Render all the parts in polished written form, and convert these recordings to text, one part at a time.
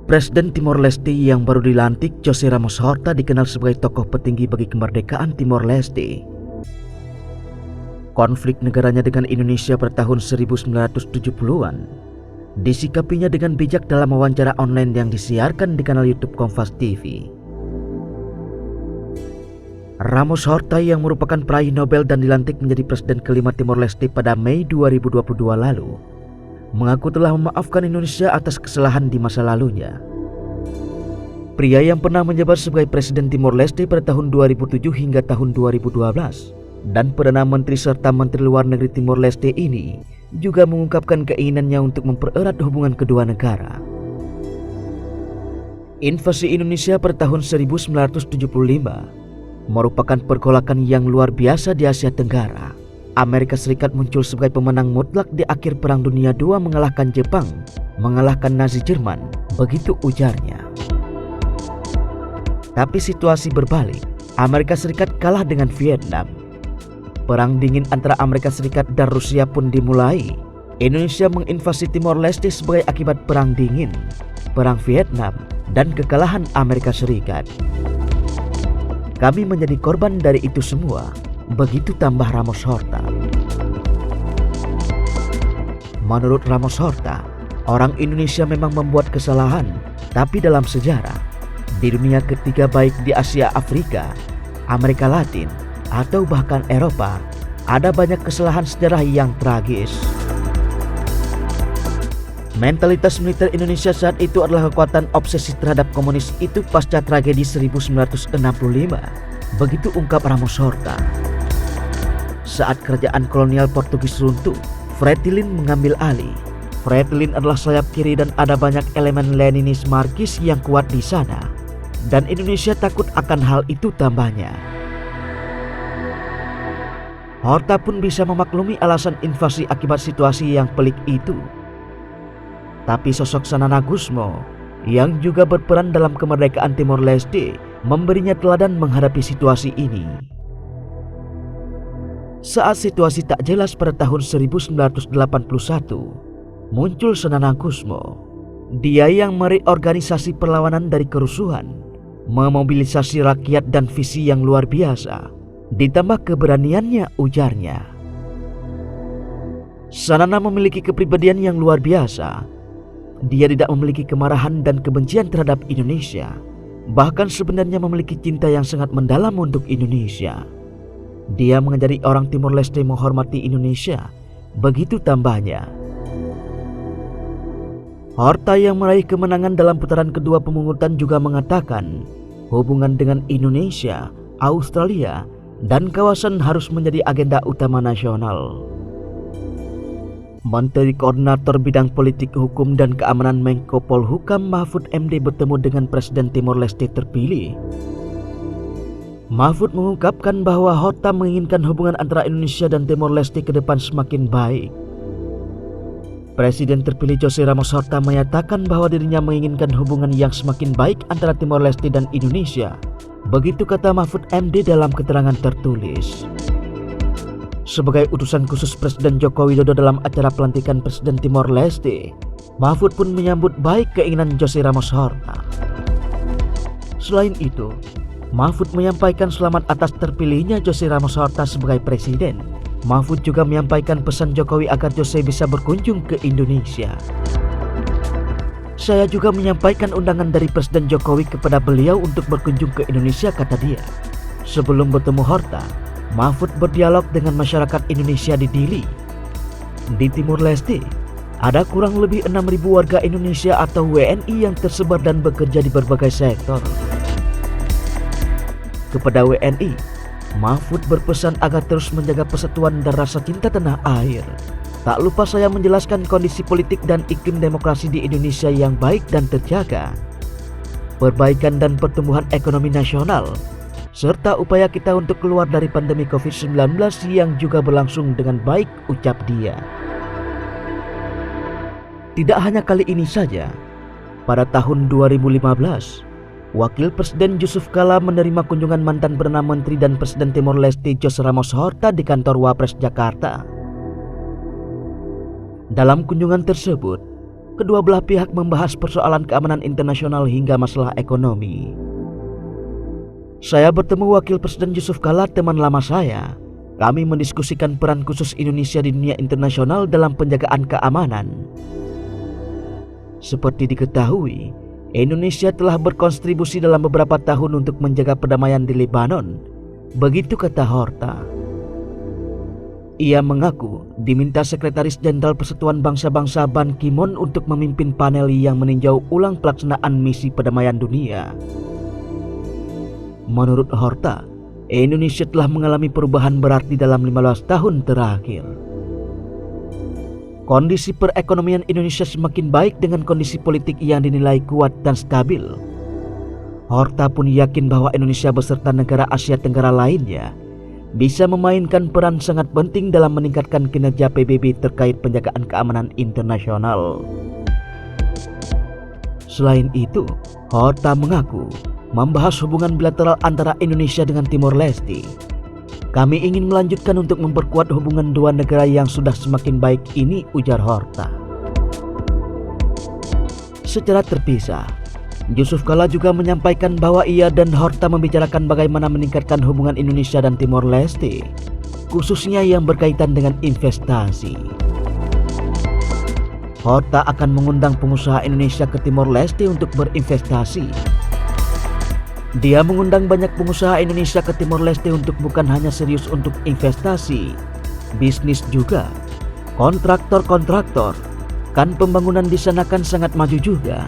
Presiden Timor Leste yang baru dilantik, José Ramos Horta, dikenal sebagai tokoh petinggi bagi kemerdekaan Timor Leste. Konflik negaranya dengan Indonesia pada tahun 1970-an disikapinya dengan bijak dalam wawancara online yang disiarkan di kanal YouTube Kompas TV. Ramos Horta yang merupakan peraih Nobel dan dilantik menjadi presiden kelima Timor Leste pada Mei 2022 lalu, mengaku telah memaafkan Indonesia atas kesalahan di masa lalunya. Pria yang pernah menjabat sebagai presiden Timor Leste pada tahun 2007 hingga tahun 2012 dan Perdana Menteri serta Menteri Luar Negeri Timor Leste ini juga mengungkapkan keinginannya untuk mempererat hubungan kedua negara. Invasi Indonesia pada tahun 1975 merupakan pergolakan yang luar biasa di Asia Tenggara. Amerika Serikat muncul sebagai pemenang mutlak di akhir Perang Dunia II, mengalahkan Jepang, mengalahkan Nazi Jerman, begitu ujarnya. Tapi situasi berbalik, Amerika Serikat kalah dengan Vietnam. Perang dingin antara Amerika Serikat dan Rusia pun dimulai. Indonesia menginvasi Timor Leste sebagai akibat Perang Dingin, Perang Vietnam, dan kekalahan Amerika Serikat. Kami menjadi korban dari itu semua, begitu tambah Ramos Horta. Menurut Ramos Horta, orang Indonesia memang membuat kesalahan, tapi dalam sejarah, di dunia ketiga baik di Asia, Afrika, Amerika Latin, atau bahkan Eropa, ada banyak kesalahan sejarah yang tragis. Mentalitas militer Indonesia saat itu adalah kekuatan obsesi terhadap komunis itu pasca tragedi 1965, begitu ungkap Ramos Horta. Saat kerajaan kolonial Portugis runtuh, Fretilin mengambil alih. Fretilin adalah sayap kiri dan ada banyak elemen Leninis Marxis yang kuat di sana. Dan Indonesia takut akan hal itu, tambahnya. Horta pun bisa memaklumi alasan invasi akibat situasi yang pelik itu. Tapi sosok Sanana Gusmo yang juga berperan dalam kemerdekaan Timor Leste memberinya teladan menghadapi situasi ini. Saat situasi tak jelas pada tahun 1981, muncul Sanana Gusmo. Dia yang mereorganisasi perlawanan dari kerusuhan, memobilisasi rakyat dan visi yang luar biasa, ditambah keberaniannya, ujarnya. Sanana memiliki kepribadian yang luar biasa. Dia tidak memiliki kemarahan dan kebencian terhadap Indonesia, bahkan sebenarnya memiliki cinta yang sangat mendalam untuk Indonesia. Dia mengajari orang Timor Leste menghormati Indonesia, begitu tambahnya. Horta yang meraih kemenangan dalam putaran kedua pemungutan juga mengatakan hubungan dengan Indonesia, Australia, dan kawasan harus menjadi agenda utama nasional. Menteri Koordinator Bidang Politik, Hukum, dan Keamanan Menko Polhukam Mahfud MD bertemu dengan Presiden Timor Leste terpilih. Mahfud mengungkapkan bahwa Horta menginginkan hubungan antara Indonesia dan Timor Leste ke depan semakin baik. Presiden terpilih José Ramos Horta menyatakan bahwa dirinya menginginkan hubungan yang semakin baik antara Timor Leste dan Indonesia. Begitu kata Mahfud MD dalam keterangan tertulis. Sebagai utusan khusus Presiden Joko Widodo dalam acara pelantikan Presiden Timor Leste, Mahfud pun menyambut baik keinginan José Ramos Horta. Selain itu, Mahfud menyampaikan selamat atas terpilihnya José Ramos Horta sebagai presiden. Mahfud juga menyampaikan pesan Jokowi agar José bisa berkunjung ke Indonesia. Saya juga menyampaikan undangan dari Presiden Jokowi kepada beliau untuk berkunjung ke Indonesia, kata dia. Sebelum bertemu Horta, Mahfud berdialog dengan masyarakat Indonesia di Dili. Di Timor Leste, ada kurang lebih 6.000 warga Indonesia atau WNI yang tersebar dan bekerja di berbagai sektor. Kepada WNI, Mahfud berpesan agar terus menjaga persatuan dan rasa cinta tanah air. Tak lupa saya menjelaskan kondisi politik dan iklim demokrasi di Indonesia yang baik dan terjaga, perbaikan dan pertumbuhan ekonomi nasional, serta upaya kita untuk keluar dari pandemi COVID-19 yang juga berlangsung dengan baik, ucap dia. Tidak hanya kali ini saja, pada tahun 2015, Wakil Presiden Yusuf Kala menerima kunjungan mantan Perdana Menteri dan Presiden Timor Leste José Ramos Horta di kantor Wapres Jakarta. Dalam kunjungan tersebut, kedua belah pihak membahas persoalan keamanan internasional hingga masalah ekonomi. Saya bertemu Wakil Presiden Yusuf Kala, teman lama saya. Kami mendiskusikan peran khusus Indonesia di dunia internasional dalam penjagaan keamanan. Seperti diketahui, Indonesia telah berkontribusi dalam beberapa tahun untuk menjaga perdamaian di Lebanon. Begitu kata Horta. Ia mengaku diminta Sekretaris Jenderal Persatuan Bangsa-Bangsa Ban Ki-moon untuk memimpin panel yang meninjau ulang pelaksanaan misi perdamaian dunia. Menurut Horta, Indonesia telah mengalami perubahan berarti dalam 15 tahun terakhir. Kondisi perekonomian Indonesia semakin baik dengan kondisi politik yang dinilai kuat dan stabil. Horta pun yakin bahwa Indonesia beserta negara Asia Tenggara lainnya bisa memainkan peran sangat penting dalam meningkatkan kinerja PBB terkait penjagaan keamanan internasional. Selain itu, Horta mengaku membahas hubungan bilateral antara Indonesia dengan Timor Leste. Kami ingin melanjutkan untuk memperkuat hubungan dua negara yang sudah semakin baik ini, ujar Horta. Secara terpisah, Yusuf Kala juga menyampaikan bahwa ia dan Horta membicarakan bagaimana meningkatkan hubungan Indonesia dan Timor Leste, khususnya yang berkaitan dengan investasi. Horta akan mengundang pengusaha Indonesia ke Timor Leste untuk berinvestasi. Dia mengundang banyak pengusaha Indonesia ke Timor Leste untuk bukan hanya serius untuk investasi, bisnis juga. Kontraktor, kan pembangunan di sana kan sangat maju juga.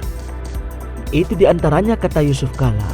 Itu diantaranya, kata Yusuf Kala.